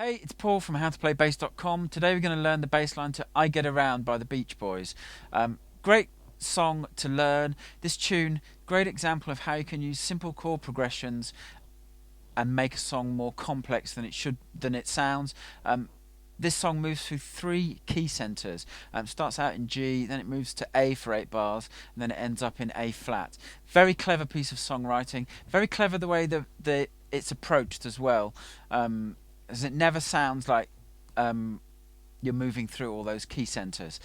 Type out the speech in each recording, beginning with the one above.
Hey, it's Paul from howtoplaybass.com. Today we're going to learn the bass line to I Get Around by the Beach Boys. Great song to learn. This tune, great example of how you can use simple chord progressions and make a song more complex than it sounds. This song moves through three key centers. Starts out in G, then it moves to A for 8 bars, and then it ends up in A flat. Very clever piece of songwriting. Very clever the way it's approached as well, as it never sounds like you're moving through all those key centers.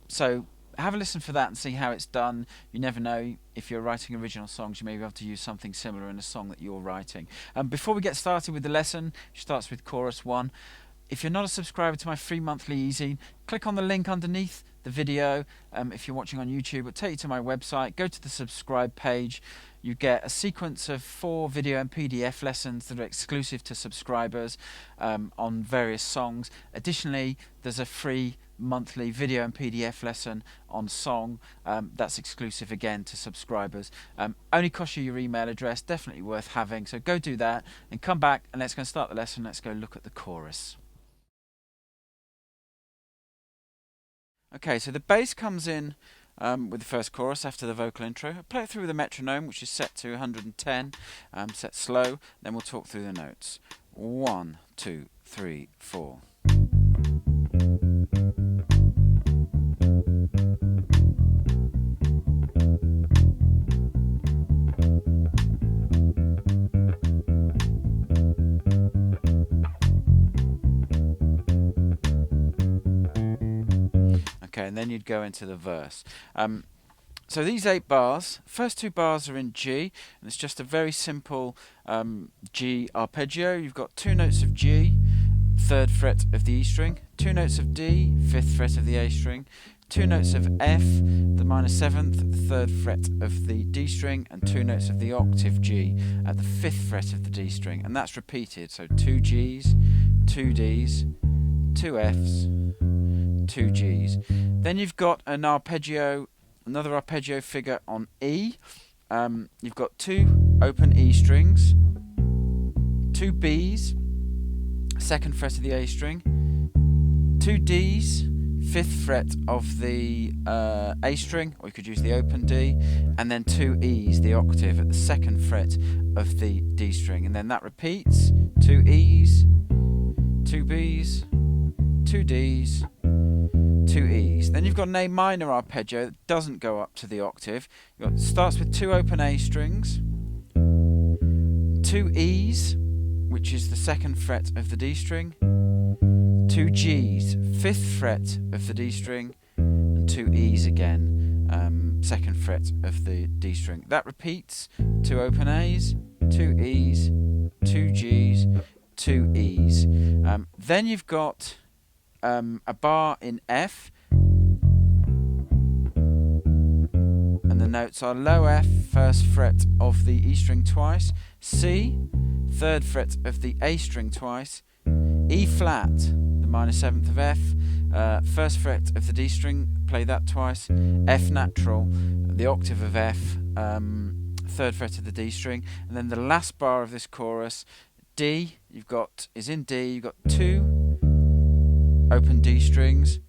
So have a listen for that and see how it's done. You never know, if you're writing original songs, you may be able to use something similar in a song that you're writing. Before we get started with the lesson, which starts with chorus 1, if you're not a subscriber to my free monthly easy, click on the link underneath the video. If you're watching on YouTube, it'll take you to my website. Go to the subscribe page. You get a sequence of 4 video and PDF lessons that are exclusive to subscribers on various songs. Additionally, there's a free monthly video and PDF lesson on song that's exclusive again to subscribers. Only costs you your email address, definitely worth having. So go do that and come back and let's go and start the lesson. Let's go look at the chorus. Okay, so the bass comes in with the first chorus after the vocal intro. I'll play it through with a metronome, which is set to 110, set slow. Then we'll talk through the notes. 1, 2, 3, 4. Okay, and then you'd go into the verse. So these 8 bars, first 2 bars are in G, and it's just a very simple G arpeggio. You've got 2 notes of G, 3rd fret of the E string, 2 notes of D, 5th fret of the A string, 2 notes of F, the minor 7th, the 3rd fret of the D string, and 2 notes of the octave G at the 5th fret of the D string, and that's repeated. So 2 Gs, 2 Ds, 2 Fs, 2 Gs. Then you've got another arpeggio figure on E. You've got 2 open E strings, 2 Bs, 2nd fret of the A string, 2 Ds, 5th fret of the A string, or you could use the open D, and then 2 Es, the octave, at the 2nd fret of the D string, and then that repeats. 2 Es, 2 Bs, 2 Ds, 2 Es. Then you've got an A minor arpeggio that doesn't go up to the octave. It starts with 2 open A strings, 2 Es, which is the 2nd fret of the D string, 2 Gs, 5th fret of the D string, and 2 Es again, 2nd fret of the D string. That repeats. 2 open As, 2 Es, 2 Gs, 2 Es. Then you've got a bar in F, and the notes are low F, 1st fret of the E string twice, C, 3rd fret of the A string twice, E flat, the minor 7th of F, 1st fret of the D string, play that twice, F natural, the octave of F, 3rd fret of the D string, and then the last bar of this chorus, D, is in D, you've got 2 open D strings,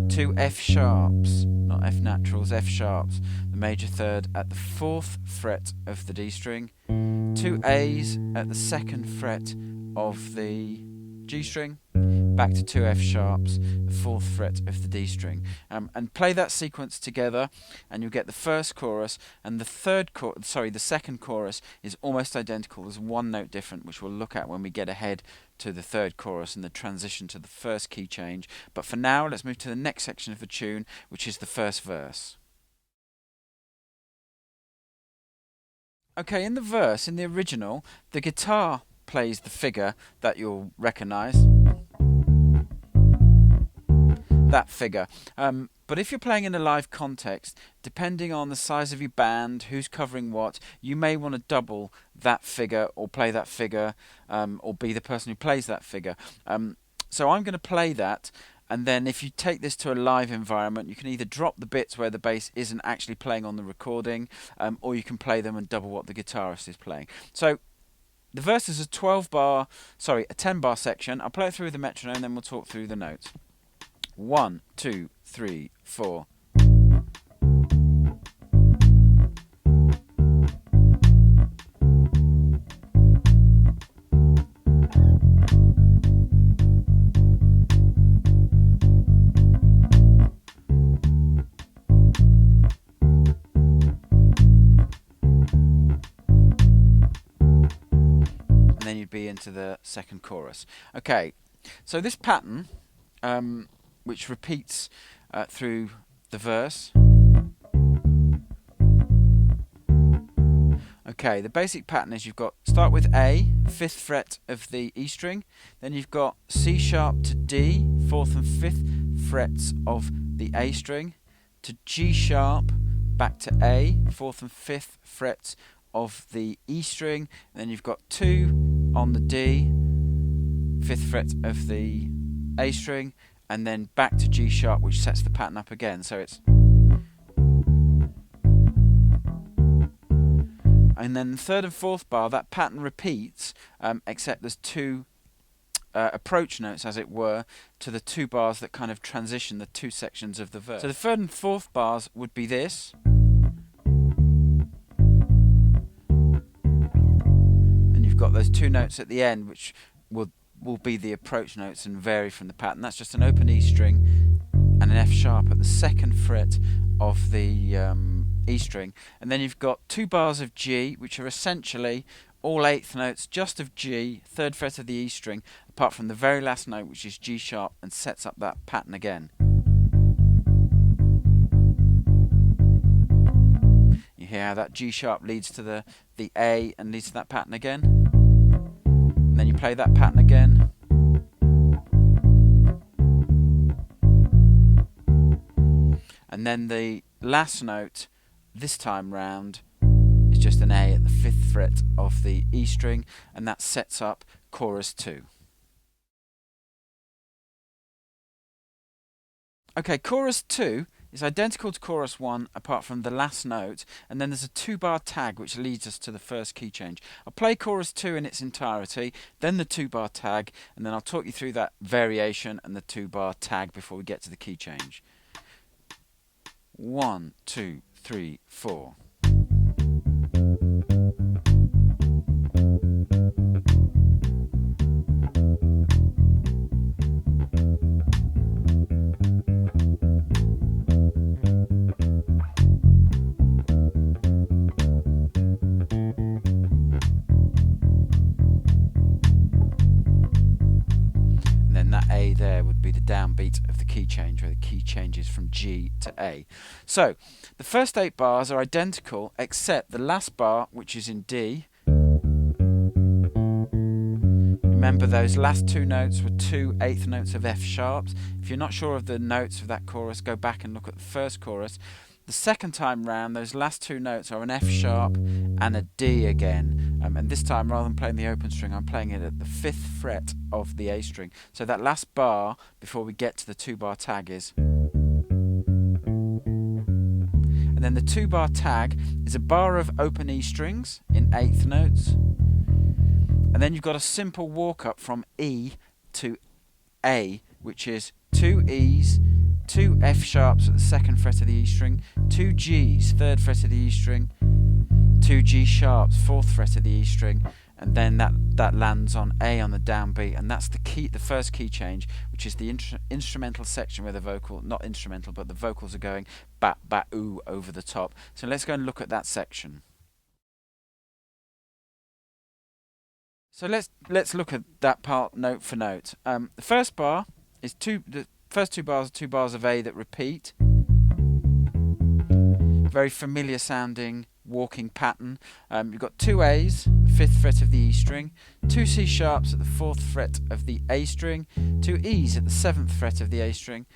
2 F sharps, not F naturals, F sharps, the major 3rd at the 4th fret of the D string, 2 A's at the 2nd fret of the G string, back to 2 F sharps, the 4th fret of the D string, and play that sequence together, and you'll get the first chorus. And the second chorus is almost identical. There's 1 note different, which we'll look at when we get ahead to the 3rd chorus and the transition to the first key change. But for now, let's move to the next section of the tune, which is the first verse. Okay, in the verse, in the original, the guitar plays the figure that you'll recognise. That figure. But if you're playing in a live context, depending on the size of your band, who's covering what, you may want to double that figure or play that figure, or be the person who plays that figure. So I'm going to play that, and then if you take this to a live environment, you can either drop the bits where the bass isn't actually playing on the recording, or you can play them and double what the guitarist is playing. So The verse is a 10-bar section. I'll play it through with the metronome, then we'll talk through the notes. 1, 2, 3, 4. And then you'd be into the second chorus. Okay, so this pattern, which repeats through the verse. Okay, the basic pattern is you've got start with A, 5th fret of the E string, then you've got C sharp to D, 4th and 5th frets of the A string, to G sharp, back to A, 4th and 5th frets of the E string, and then you've got 2 on the D, 5th fret of the A string, and then back to G sharp, which sets the pattern up again. So it's, and then the 3rd and 4th bar, that pattern repeats, except there's 2 approach notes, as it were, to the 2 bars that kind of transition the 2 sections of the verse. So the 3rd and 4th bars would be this, and you've got those 2 notes at the end, which will be the approach notes and vary from the pattern. That's just an open E string and an F sharp at the 2nd fret of the E string, and then you've got 2 bars of G, which are essentially all 8th notes just of G, 3rd fret of the E string, apart from the very last note, which is G sharp, and sets up that pattern again. You hear how that G sharp leads to the A and leads to that pattern again? And then you play that pattern again. And then the last note, this time round, is just an A at the 5th fret of the E string, and that sets up chorus 2. Okay, chorus 2 is identical to chorus 1 apart from the last note, and then there's a 2-bar tag which leads us to the first key change. I'll play chorus 2 in its entirety, then the 2-bar tag, and then I'll talk you through that variation and the 2-bar tag before we get to the key change. 1, 2, 3, 4. A there would be the downbeat of the key change, where the key changes from G to A. So the first 8 bars are identical except the last bar, which is in D. Remember, those last 2 notes were 2 8th notes of F sharps. If you're not sure of the notes of that chorus, go back and look at the first chorus. The second time round, those last 2 notes are an F sharp and a D again. And this time, rather than playing the open string, I'm playing it at the 5th fret of the A string. So that last bar, before we get to the 2-bar tag, is... And then the 2-bar tag is a bar of open E strings in 8th notes. And then you've got a simple walk-up from E to A, which is 2 E's, 2 F sharps at the 2nd fret of the E string, 2 G's, 3rd fret of the E string, 2 G sharps, 4th fret of the E string, and then that lands on A on the downbeat, and that's the first key change, which is the instrumental section where the vocal, not instrumental, but the vocals are going ba ba ooh over the top. So let's go and look at that section. So let's look at that part note for note. The first bar is the first 2 bars are 2 bars of A that repeat. Very familiar sounding walking pattern. You've got 2 A's, 5th fret of the E string, 2 C sharps at the 4th fret of the A string, 2 E's at the 7th fret of the A string,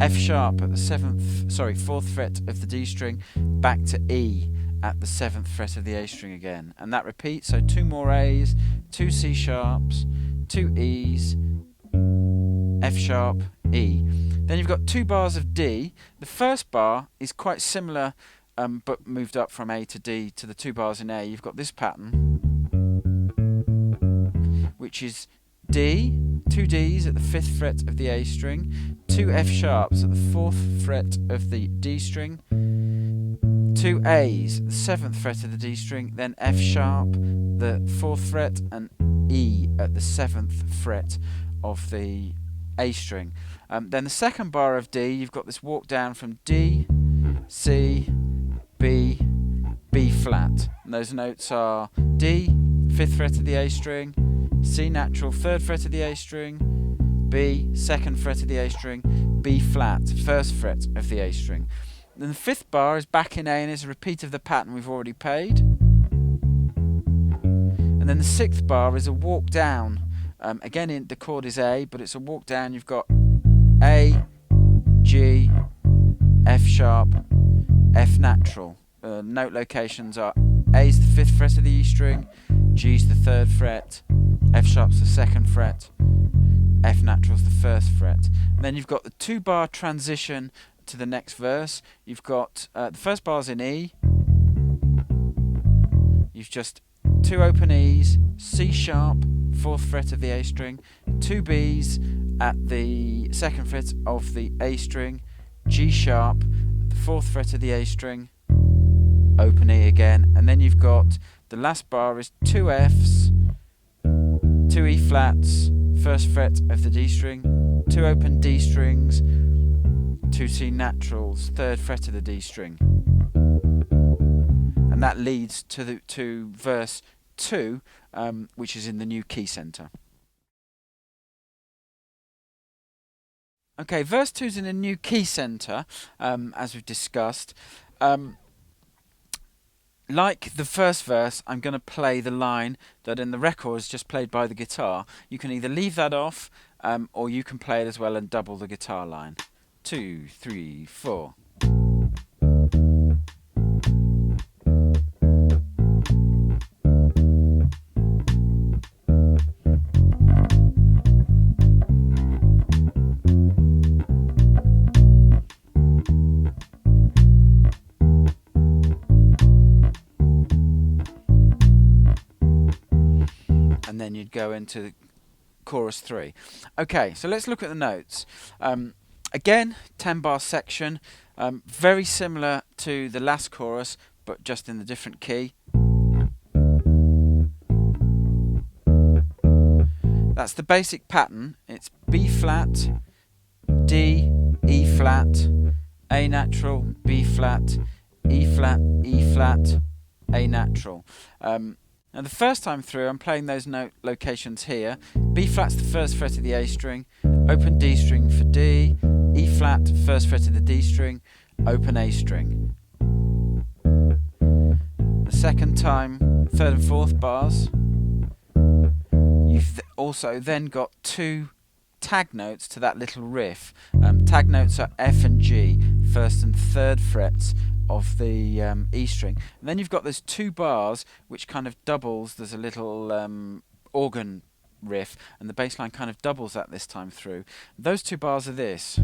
F sharp at the 4th fret of the D string, back to E at the 7th fret of the A string again, and that repeats. So 2 more A's, 2 C sharps, 2 E's, F sharp, E. Then you've got 2 bars of D. The first bar is quite similar, but moved up from A to D to the 2 bars in A. You've got this pattern. which is D, 2 Ds at the 5th fret of the A string, 2 F sharps at the 4th fret of the D string, 2 A's at the 7th fret of the D string, then F sharp, the 4th fret, and E at the 7th fret of the A string. Then the second bar of D, you've got this walk down from D, C, B, B flat. And those notes are D, 5th fret of the A string, C natural, 3rd fret of the A string, B, 2nd fret of the A string, B flat, 1st fret of the A string. Then the 5th bar is back in A and is a repeat of the pattern we've already played. And then the 6th bar is a walk down. Again, the chord is A, but it's a walk down. You've got A, G, F sharp, F natural. Note locations are A's the 5th fret of the E string, G's the 3rd fret, F sharp's the 2nd fret, F natural's the 1st fret. And then you've got the 2-bar transition to the next verse. You've got the first bar's in E. You've just 2 open E's, C sharp, 4th fret of the A string, 2 B's at the 2nd fret of the A string, G sharp, at the 4th fret of the A string, open E again, and then you've got the last bar is 2 F's, 2 E flats, 1st fret of the D string, 2 open D strings, 2 C naturals, 3rd fret of the D string. And that leads to verse 2, which is in the new key center. Okay, verse 2 is in a new key center, as we've discussed. Like the first verse, I'm going to play the line that in the record is just played by the guitar. You can either leave that off, or you can play it as well and double the guitar line. 2, 3, 4. And then you'd go into chorus 3. Okay, so let's look at the notes. Again, 10-bar section, very similar to the last chorus, but just in the different key. That's the basic pattern. It's B flat, D, E flat, A natural, B flat, E flat, E flat, A natural. Now the first time through I'm playing those note locations here. B flat's the 1st fret of the A string, open D string for D, E flat, 1st fret of the D string, open A string. The second time, 3rd and 4th bars, you've also then got 2 tag notes to that little riff. Tag notes are F and G, 1st and 3rd frets of the E string. And then you've got those 2 bars which kind of doubles. There's a little organ riff, and the bass line kind of doubles that this time through. Those 2 bars are this.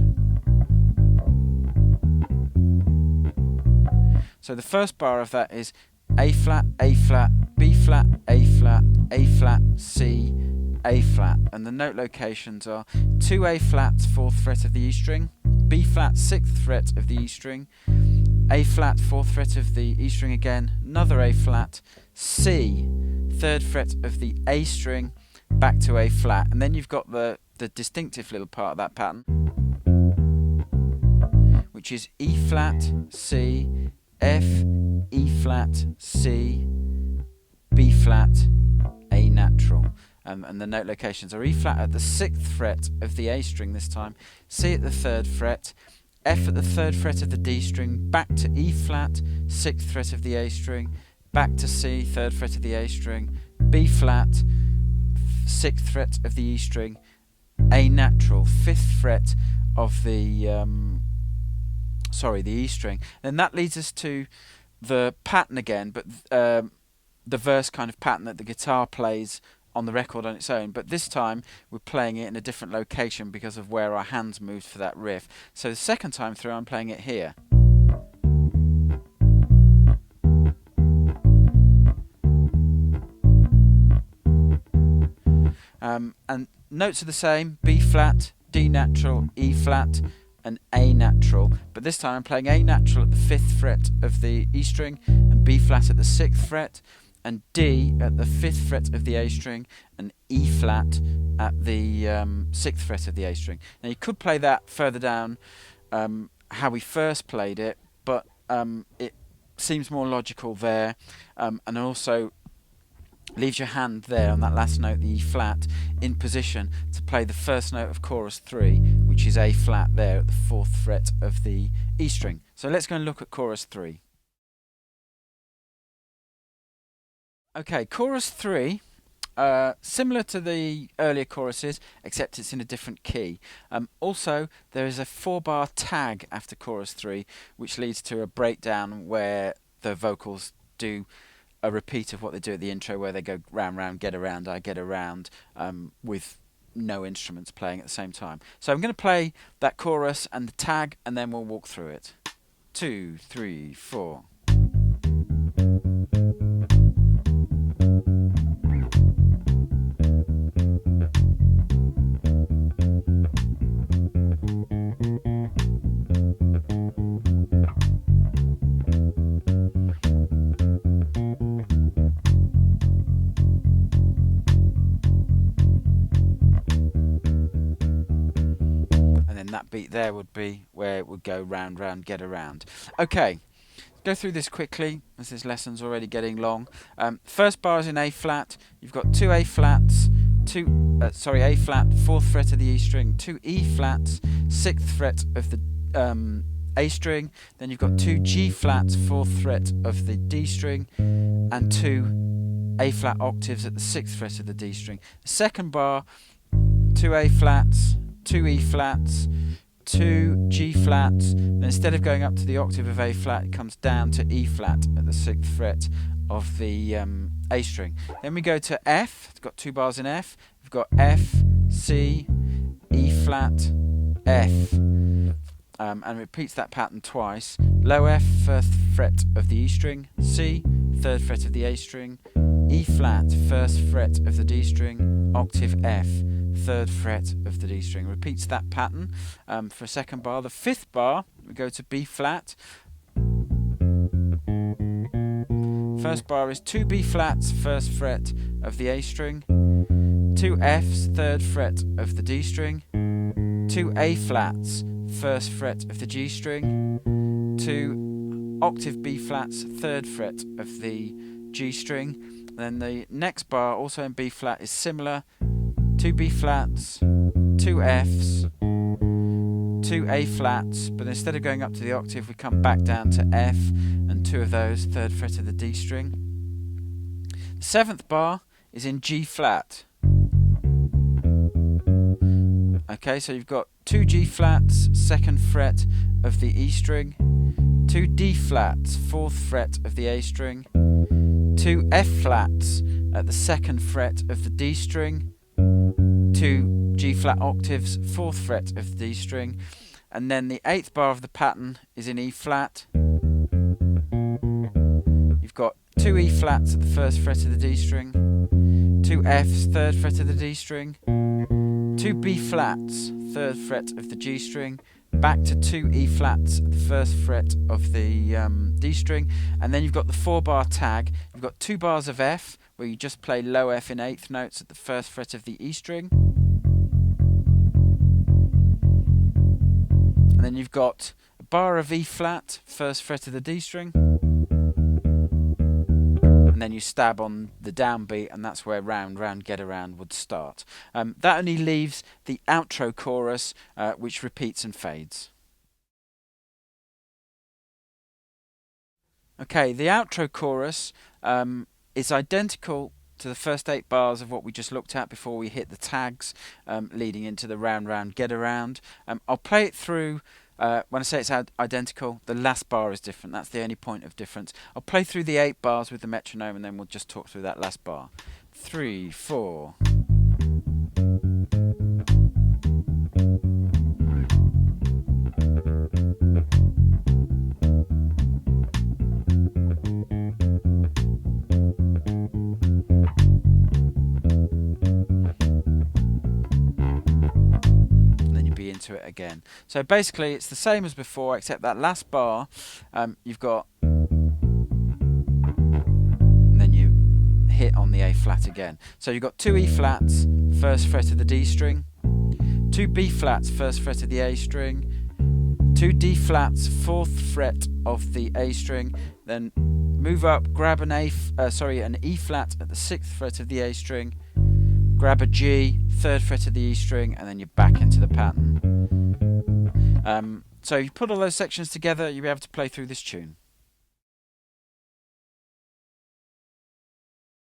So the first bar of that is A flat, A flat, B flat, A flat, A flat, C, A flat, and the note locations are 2 A flats, 4th fret of the E string, B flat, 6th fret of the E string, A flat, 4th fret of the E string again, another A flat, C, 3rd fret of the A string, back to A flat, and then you've got the distinctive little part of that pattern, which is E flat, C, F, E flat, C, B flat, A natural. And the note locations are E flat at the 6th fret of the A string this time, C at the 3rd fret, F at the 3rd fret of the D string, back to E flat, 6th fret of the A string, back to C, 3rd fret of the A string, B flat, 6th fret of the E string, A natural, 5th fret of the the E string. Then that leads us to the pattern again, but the verse kind of pattern that the guitar plays on the record on its own, but this time we're playing it in a different location because of where our hands moved for that riff. So the second time through I'm playing it here. And notes are the same: B flat, D natural, E flat, and A natural. But this time I'm playing A natural at the 5th fret of the E string, and B flat at the 6th fret, and D at the 5th fret of the A string, and E flat at the 6th fret of the A string. Now you could play that further down, how we first played it, but it seems more logical there, and also leaves your hand there on that last note, the E flat, in position to play the first note of chorus 3, which is A flat there at the 4th fret of the E string. So let's go and look at chorus 3. Okay, chorus 3, similar to the earlier choruses, except it's in a different key. Also, there is a 4-bar tag after chorus 3, which leads to a breakdown where the vocals do a repeat of what they do at the intro, where they go round, round, get around, I get around, with no instruments playing at the same time. So I'm going to play that chorus and the tag, and then we'll walk through it. 2, 3, 4. That beat there would be where it would go round, round, get around. Okay, go through this quickly as this lesson's already getting long. First bar is in A flat. You've got 2 A flats, A flat, 4th fret of the E string, 2 E flats, 6th fret of the A string. Then you've got 2 G flats, 4th fret of the D string, and 2 A flat octaves at the 6th fret of the D string. The second bar, 2 A flats, 2 E flats, 2 G flats, then instead of going up to the octave of A flat, it comes down to E flat at the 6th fret of the A string. Then we go to F. It's got 2 bars in F. We've got F, C, E flat, F, and repeats that pattern twice. Low F, 1st fret of the E string, C, 3rd fret of the A string, E flat, 1st fret of the D string, octave F, 3rd fret of the D string. Repeats that pattern for a second bar. The 5th bar, we go to B flat. First bar is 2 B flats, 1st fret of the A string, 2 Fs, 3rd fret of the D string, 2 A flats, 1st fret of the G string, 2 octave B flats, 3rd fret of the G string. Then the next bar, also in B flat, is similar. 2 B flats, 2 Fs, 2 A flats, but instead of going up to the octave, we come back down to F, and 2 of those, 3rd fret of the D string. The 7th bar is in G flat. Okay, so you've got 2 G flats, 2nd fret of the E string, 2 D flats, 4th fret of the A string, 2 F flats at the 2nd fret of the D string, 2 G flat octaves, 4th fret of the D string, and then the 8th bar of the pattern is in E flat. You've got 2 E flats at the 1st fret of the D string, 2 Fs, 3rd fret of the D string, 2 B flats, 3rd fret of the G string, back to 2 E flats at the 1st fret of the D string, and then you've got the 4-bar tag. You've got 2 bars of F, where you just play low F in 8th notes at the 1st fret of the E string. And then you've got a bar of E flat, 1st fret of the D string. And then you stab on the downbeat, and that's where round, round, get around would start. That only leaves the outro chorus, which repeats and fades. Okay, the outro chorus is identical to the first 8 bars of what we just looked at before we hit the tags, leading into the round, round, get around. I'll play it through. When I say it's identical, the last bar is different. That's the only point of difference. I'll play through the 8 bars with the metronome, and then we'll just talk through that last bar. 3, 4. into it again. So basically it's the same as before, except that last bar you've got, and then you hit on the A flat again. So you've got 2 E flats, first fret of the D string, 2 B flats, first fret of the A string, 2 D flats, 4th fret of the A string, then move up, grab an E flat at the 6th fret of the A string, grab a G, 3rd fret of the E string, and then you're back into the pattern. So you put all those sections together, you'll be able to play through this tune.